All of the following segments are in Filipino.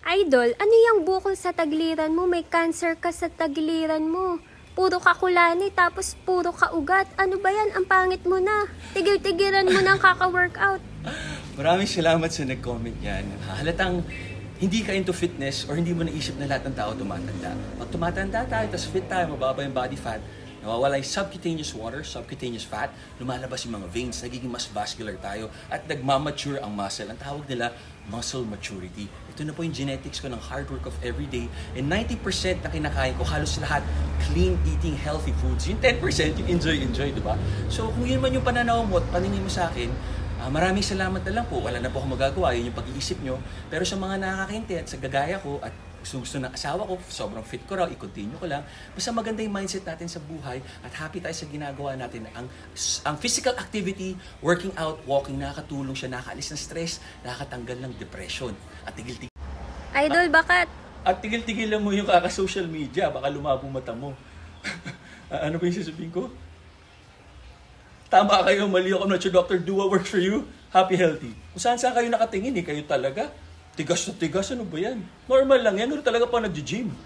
Idol, ano yung bukol sa tagliran mo? May cancer ka sa tagliran mo. Puro ka kulani, tapos puro ka ugat. Ano ba yan? Ang pangit mo na. Tigil-tigilan mo nang kaka-workout. Maraming salamat sa nag-comment yan. Halatang hindi ka into fitness or hindi mo naisip na lahat ng tao tumatanda. Pag tumatanda tayo, tapos fit tayo, mababa yung body fat, nawawala yung subcutaneous water, subcutaneous fat, lumalabas yung mga veins, nagiging mas vascular tayo, at nagmamature ang muscle. Ang tawag nila, muscle maturity. Ito na po yung genetics ko ng hard work of every day. And 90% na kinakain ko, halos lahat, clean eating healthy foods. Yung 10%, yung enjoy, di ba? So kung yun man yung pananaw mo at paningin mo sa akin, maraming salamat na lang po. Wala na po ako magagawa. Yun yung pag-iisip nyo. Pero sa mga nakakainte at sa gagaya ko at gusto ng asawa ko, sobrang fit ko raw, i-continue ko lang. Basta maganda yung mindset natin sa buhay at happy tayo sa ginagawa natin. Ang physical activity, working out, walking, nakakatulong siya, nakaalis ng stress, nakakatanggal ng depression. At tigil-tigil. Idol, bakit? At tigil-tigilan mo yung kaka-social media, baka lumabo mata mo. Ano ba yung sasabihin ko? Tama kayo, mali ako, I'm not your doctor, do what works for you, happy, healthy. Kung saan kayo nakatingin, kayo talaga. Tigas na tigas, ano ba yan? Normal lang yan, talaga pa nag-gym.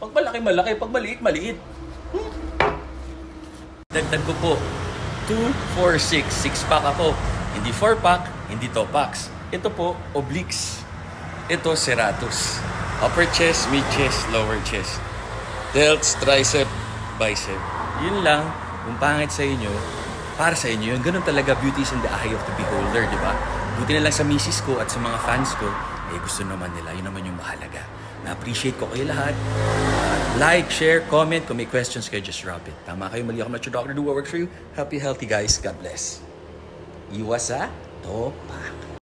Pag malaki, malaki. Pag maliit, maliit. Dagdag ko po, 2, 4, 6. 6-pack ako. Hindi 4-pack, hindi 2-packs. Ito po, obliques. Ito, serratus. Upper chest, mid chest, lower chest. Delts, tricep, bicep. Yun lang, kung pangit sa inyo, para sa inyo yun. Ganun talaga, beauty is in the eye of the beholder, di ba? Buti na lang sa misis ko at sa mga fans ko, gusto naman nila. Yun naman yung mahalaga. Na-appreciate ko kayo lahat. Like, share, comment. Kung may questions kayo, just drop it. Tama kayo, mali ako, not your doctor. Do what works for you. Happy, healthy guys. God bless. Iwas sa topak.